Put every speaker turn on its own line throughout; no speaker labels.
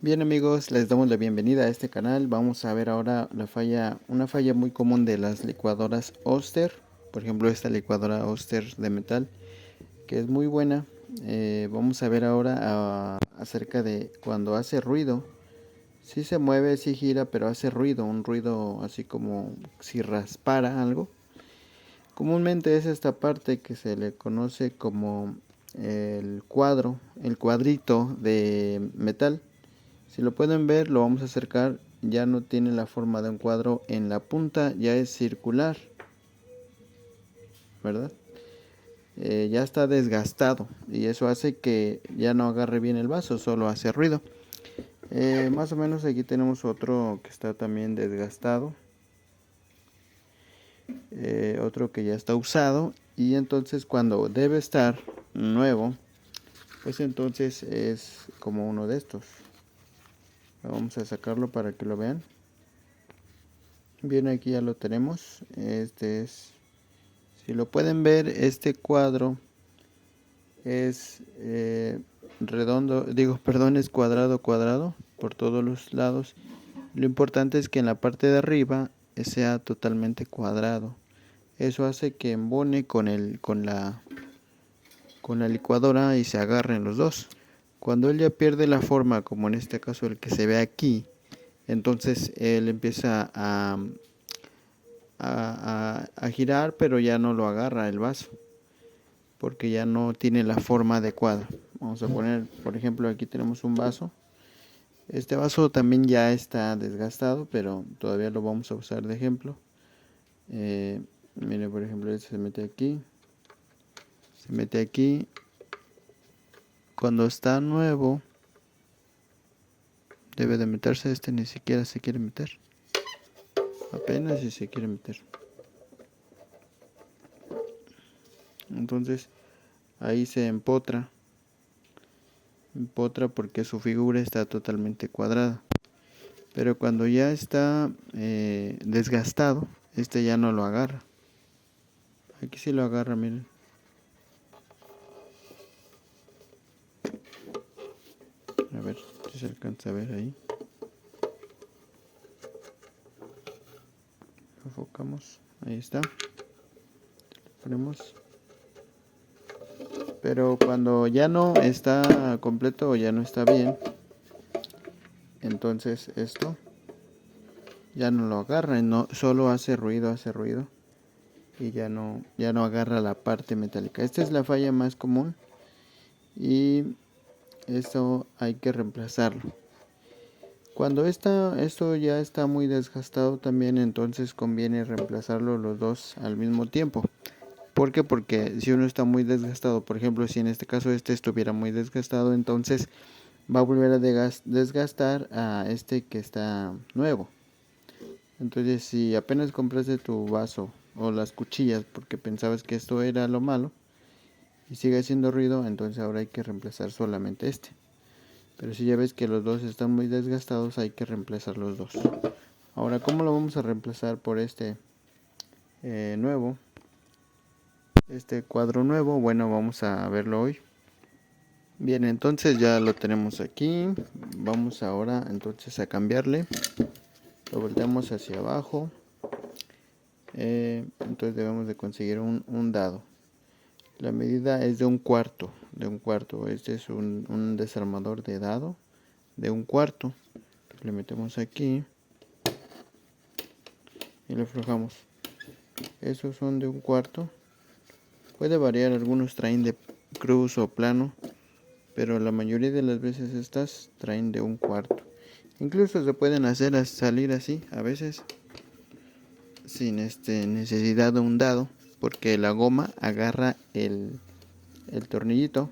Bien amigos, les damos la bienvenida a este canal. Vamos a ver ahora una falla muy común de las licuadoras Oster. Por ejemplo, esta licuadora Oster de metal, que es muy buena. Vamos a ver ahora acerca de cuando hace ruido. Sí se mueve, sí gira, pero hace ruido, un ruido así como si raspara algo. Comúnmente es esta parte que se le conoce como el cuadrito de metal. Si lo pueden ver, lo vamos a acercar, ya no tiene la forma de un cuadro en la punta, ya es circular, ¿verdad? Ya está desgastado y eso hace que ya no agarre bien el vaso, solo hace ruido. Más o menos aquí tenemos otro que está también desgastado, otro que ya está usado, y entonces cuando debe estar nuevo, pues entonces es como uno de estos. Vamos a sacarlo para que lo vean. Bien, aquí ya lo tenemos. Si lo pueden ver, este cuadro es redondo, perdón, es cuadrado por todos los lados. Lo importante es que en la parte de arriba sea totalmente cuadrado. Eso hace que embone con la licuadora y se agarren los dos. Cuando él ya pierde la forma, como en este caso el que se ve aquí, entonces él empieza a girar, pero ya no lo agarra el vaso, porque ya no tiene la forma adecuada. Vamos a poner, por ejemplo, aquí tenemos un vaso. Este vaso también ya está desgastado, pero todavía lo vamos a usar de ejemplo. Mire, por ejemplo, este se mete aquí. Se mete aquí. Cuando está nuevo, debe de meterse. Este ni siquiera se quiere meter. Apenas si se quiere meter. Entonces, ahí se empotra porque su figura está totalmente cuadrada. Pero cuando ya está desgastado, este ya no lo agarra. Aquí sí lo agarra, miren. A ver si se alcanza a ver ahí. Enfocamos. Ahí está. Ponemos. Pero cuando ya no está completo o ya no está bien, entonces esto ya no lo agarra, no, solo hace ruido y ya no agarra la parte metálica. Esta es la falla más común y esto hay que reemplazarlo. Cuando esto ya está muy desgastado también, entonces conviene reemplazarlo los dos al mismo tiempo. ¿Por qué? Porque si uno está muy desgastado, por ejemplo, si en este caso este estuviera muy desgastado, entonces va a volver a desgastar a este que está nuevo. Entonces, si apenas compraste tu vaso o las cuchillas porque pensabas que esto era lo malo y sigue haciendo ruido, entonces ahora hay que reemplazar solamente este. Pero si ya ves que los dos están muy desgastados, hay que reemplazar los dos. Ahora, ¿cómo lo vamos a reemplazar por este nuevo? Este cuadro nuevo, bueno, vamos a verlo hoy. Bien, entonces ya lo tenemos aquí. Vamos ahora entonces a cambiarle. Lo volteamos hacia abajo. Entonces debemos de conseguir un dado. La medida es de un cuarto. Este es un desarmador de dado de un cuarto. Le metemos aquí y lo aflojamos. Esos son de un cuarto. Puede variar, algunos traen de cruz o plano, pero la mayoría de las veces estas traen de un cuarto. Incluso se pueden hacer salir así a veces sin necesidad de un dado, porque la goma agarra el tornillito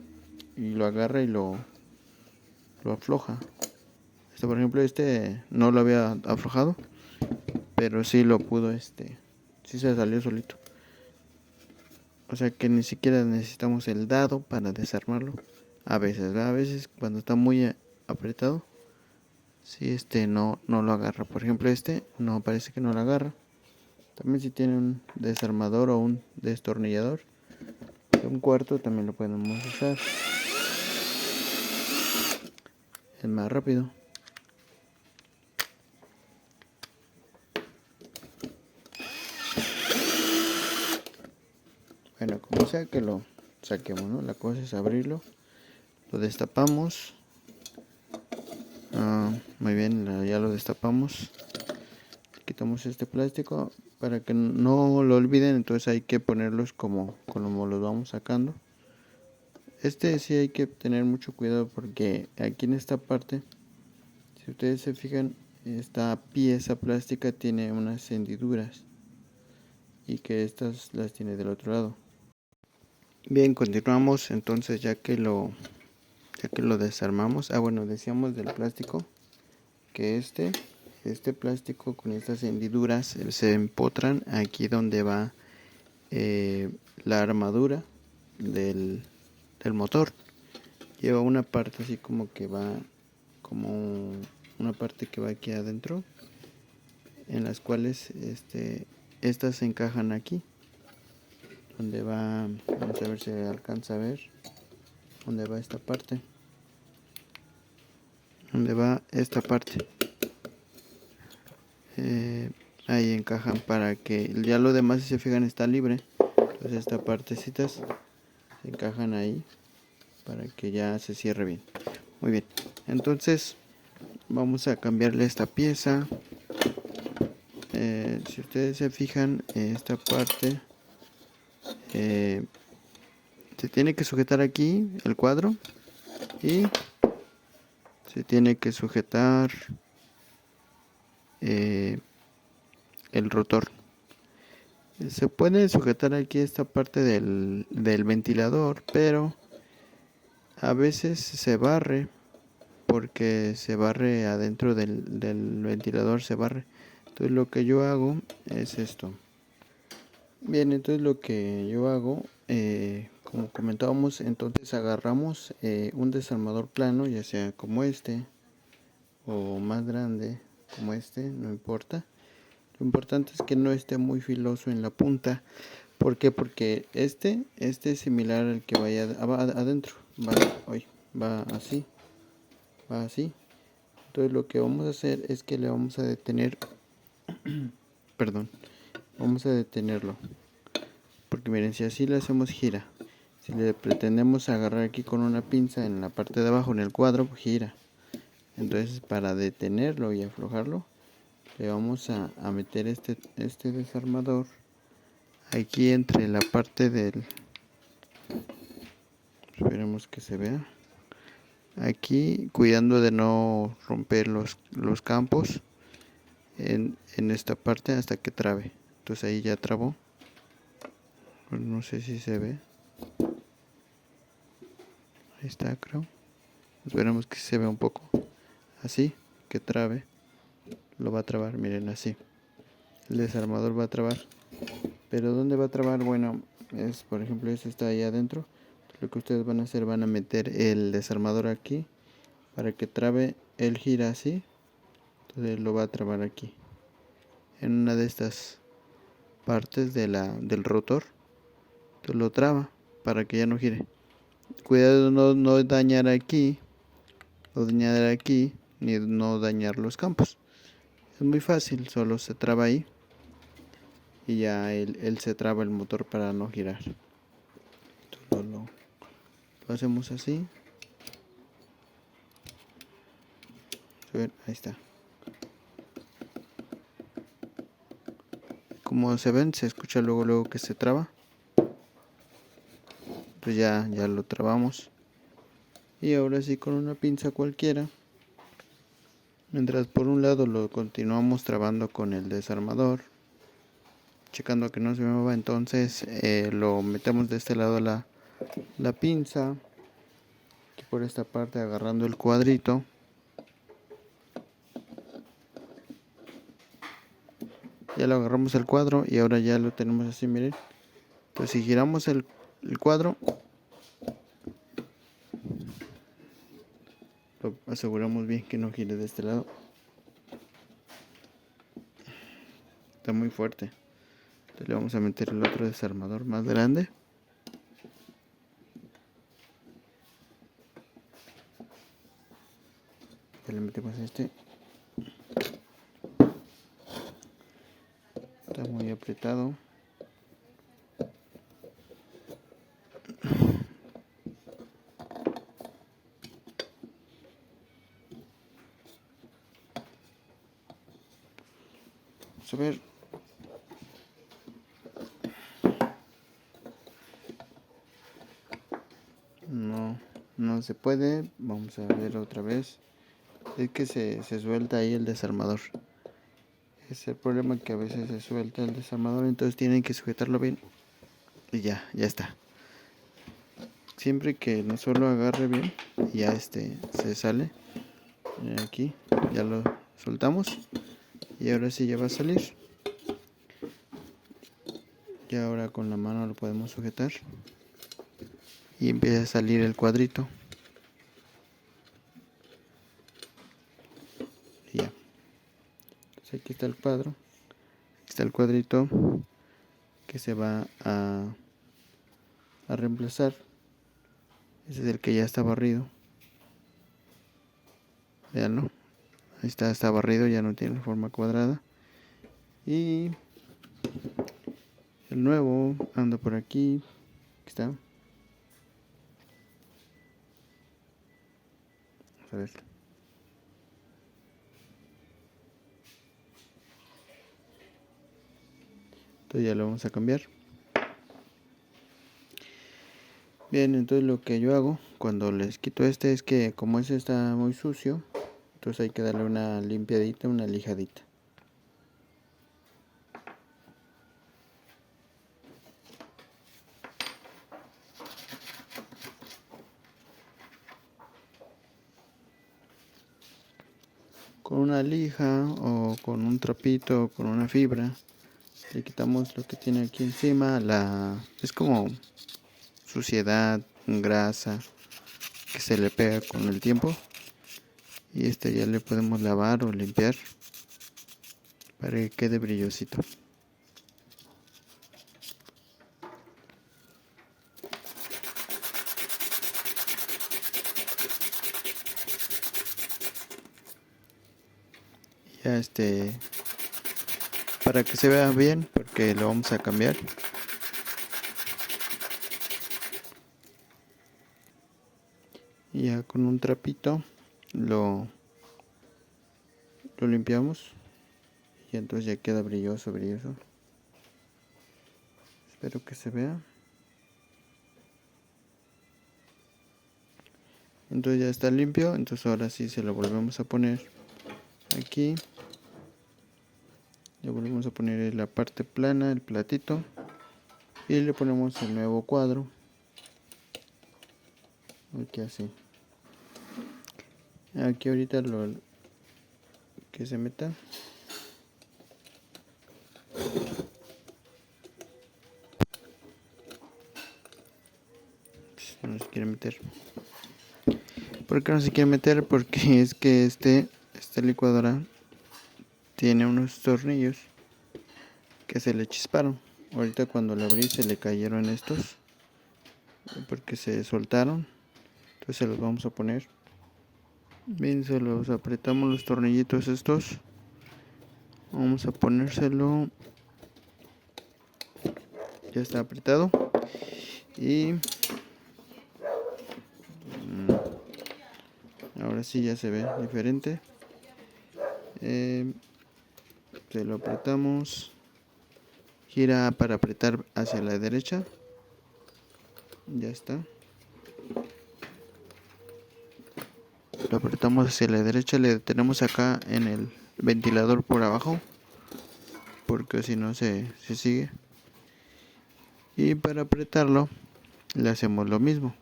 y lo agarra y lo afloja. Por ejemplo, no lo había aflojado, pero sí lo pudo, sí se salió solito. O sea que ni siquiera necesitamos el dado para desarmarlo. A veces, ¿verdad? A veces cuando está muy apretado, si no lo agarra. Por ejemplo, no parece que no lo agarra. También si tiene un desarmador o un destornillador de un cuarto, también lo podemos usar. Es más rápido. sea que lo saquemos, ¿no? La cosa es abrirlo, lo destapamos. Muy bien, ya lo destapamos. Quitamos este plástico para que no lo olviden, entonces hay que ponerlos como los vamos sacando. Este sí hay que tener mucho cuidado porque aquí en esta parte, si ustedes se fijan, esta pieza plástica tiene unas hendiduras y que estas las tiene del otro lado. Bien, continuamos entonces ya que lo desarmamos. Bueno, decíamos del plástico que este plástico con estas hendiduras se empotran aquí donde va la armadura del motor. Lleva una parte así como que va, como una parte que va aquí adentro, en las cuales estas se encajan aquí, donde va, vamos a ver si alcanza a ver, donde va esta parte, ahí encajan para que ya lo demás, si se fijan, está libre. Entonces esta partecitas se encajan ahí para que ya se cierre bien. Muy bien, entonces vamos a cambiarle esta pieza. Si ustedes se fijan, esta parte se tiene que sujetar aquí el cuadro y se tiene que sujetar el rotor. Se puede sujetar aquí esta parte del ventilador, pero a veces se barre, porque se barre adentro del ventilador, se barre. Entonces lo que yo hago es esto. Bien, entonces lo que yo hago, como comentábamos, entonces agarramos un desarmador plano, ya sea como este o más grande como este, no importa. Lo importante es que no esté muy filoso en la punta. ¿Por qué? Porque este es similar al que vaya adentro. Va así. Va así. Entonces lo que vamos a hacer es que le vamos a detener. Perdón. Vamos a detenerlo. Porque miren, si así le hacemos gira. Si le pretendemos agarrar aquí con una pinza en la parte de abajo en el cuadro, pues gira. Entonces para detenerlo y aflojarlo, le vamos a meter este desarmador aquí entre la parte del, esperemos que se vea, aquí, cuidando de no romper los campos en esta parte hasta que trabe. Entonces ahí ya trabó. No sé si se ve. Ahí está, creo. Esperemos que se vea un poco así, que trabe. Lo va a trabar, miren, así. El desarmador va a trabar. Pero ¿dónde va a trabar? Bueno, es, por ejemplo, este está ahí adentro. Lo que ustedes van a hacer, van a meter el desarmador aquí para que trabe. Él gira así, entonces lo va a trabar aquí en una de estas partes de del rotor. Entonces lo traba para que ya no gire. Cuidado de no dañar aquí, ni no dañar los campos. Es muy fácil, solo se traba ahí y ya él se traba el motor para no girar. Entonces lo hacemos así. Ahí está. Como se ven, se escucha luego que se traba. Pues ya lo trabamos. Y ahora sí, con una pinza cualquiera, mientras por un lado lo continuamos trabando con el desarmador, checando que no se mueva, entonces lo metemos de este lado la pinza, aquí por esta parte agarrando el cuadrito. Ya lo agarramos el cuadro y ahora ya lo tenemos así, miren. Pues si giramos el cuadro, lo aseguramos bien que no gire de este lado. Está muy fuerte. Entonces le vamos a meter el otro desarmador más grande. Ya le metemos este. Está muy apretado. vamos a ver. No se puede. Vamos a ver otra vez. Es que se suelta ahí el desarmador. Es el problema, que a veces se suelta el desarmador, entonces tienen que sujetarlo bien. Y ya está. Siempre que no solo agarre bien, ya se sale. Aquí ya lo soltamos. Y ahora sí ya va a salir. Y ahora con la mano lo podemos sujetar. Y empieza a salir el cuadrito. Y ya. Entonces aquí está el cuadro. Aquí está el cuadrito que se va a reemplazar. Ese es el que ya está barrido. Veanlo. Ahí está barrido, ya no tiene forma cuadrada. Y el nuevo anda por aquí. Aquí está. Vamos a ver. Entonces ya lo vamos a cambiar. Bien, entonces lo que yo hago cuando les quito es que como ese está muy sucio, entonces hay que darle una limpiadita, una lijadita. Con una lija o con un trapito o con una fibra le quitamos lo que tiene aquí encima, es como suciedad, grasa que se le pega con el tiempo, y ya le podemos lavar o limpiar para que quede brillosito. Ya para que se vea bien, porque lo vamos a cambiar. Y ya con un trapito lo limpiamos y entonces ya queda brilloso. Espero que se vea. Entonces ya está limpio. Entonces ahora sí se lo volvemos a poner aquí. Le volvemos a poner la parte plana, el platito, y le ponemos el nuevo cuadro aquí así. Aquí ahorita lo que se meta. No se quiere meter. ¿Por qué no se quiere meter? Porque es que esta licuadora tiene unos tornillos que se le chisparon. Ahorita cuando la abrí se le cayeron estos porque se soltaron. Entonces se los vamos a poner. Bien, se los apretamos los tornillitos estos. Vamos a ponérselo. Ya está apretado. Y ahora sí ya se ve diferente. Se lo apretamos. Gira para apretar hacia la derecha. Ya está. Lo apretamos hacia la derecha. Le detenemos acá en el ventilador por abajo, porque si no se sigue. Y para apretarlo le hacemos lo mismo.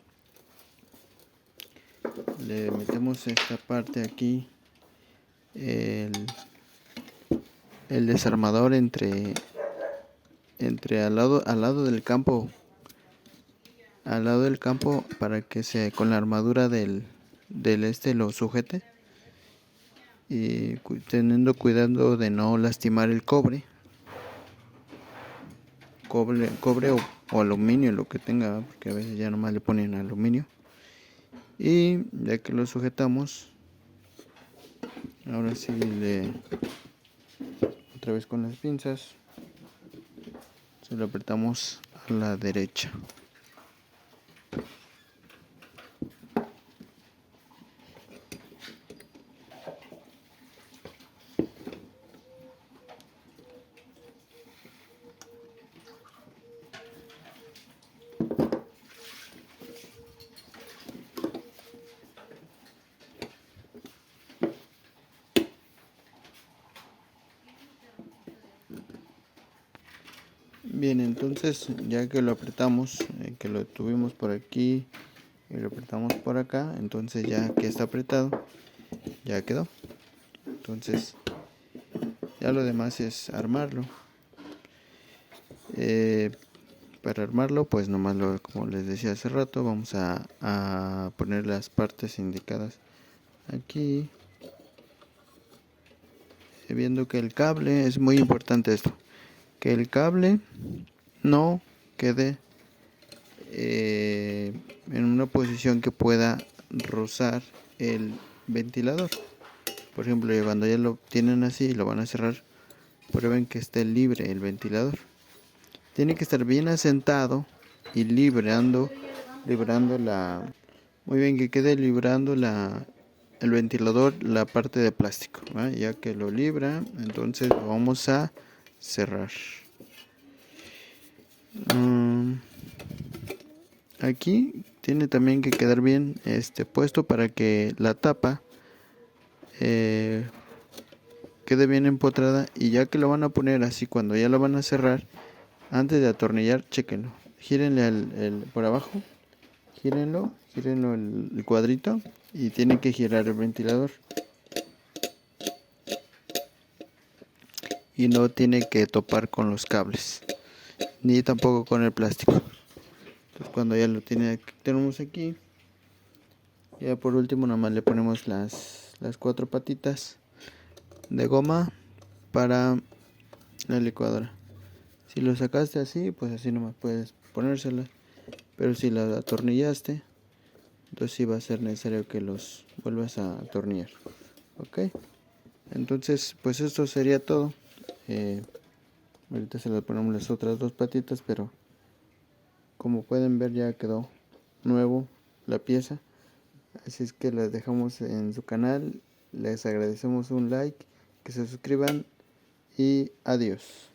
Le metemos esta parte aquí, el desarmador entre al lado del campo, para que con la armadura del lo sujete, y teniendo cuidado de no lastimar el cobre o aluminio, lo que tenga, porque a veces ya nomás le ponen aluminio. Y ya que lo sujetamos, ahora sí otra vez con las pinzas se lo apretamos a la derecha. Bien, entonces ya que lo apretamos, que lo tuvimos por aquí y lo apretamos por acá, entonces ya que está apretado, ya quedó. Entonces ya lo demás es armarlo. Para armarlo, pues nomás como les decía hace rato, vamos a poner las partes indicadas aquí, viendo que el cable, es muy importante esto, que el cable no quede en una posición que pueda rozar el ventilador. Por ejemplo, cuando ya lo tienen así y lo van a cerrar, prueben que esté libre el ventilador. Tiene que estar bien asentado y librando muy bien, que quede librando el ventilador, la parte de plástico, ¿va? Ya que lo libra, entonces lo vamos a cerrar. Aquí tiene también que quedar bien puesto para que la tapa quede bien empotrada, y ya que lo van a poner así, cuando ya lo van a cerrar, antes de atornillar, chéquenlo, gírenle por abajo, gírenlo el cuadrito, y tienen que girar el ventilador y no tiene que topar con los cables ni tampoco con el plástico. Entonces cuando ya lo tenemos aquí, ya por último nomás le ponemos las 4 patitas de goma para la licuadora. Si lo sacaste así, pues así nomás puedes ponérselas, pero si las atornillaste, entonces sí va a ser necesario que los vuelvas a atornillar. Ok, entonces pues esto sería todo. Ahorita se le ponemos las otras 2 patitas, pero como pueden ver ya quedó nuevo la pieza. Así es que las dejamos en su canal. Les agradecemos un like, que se suscriban y adiós.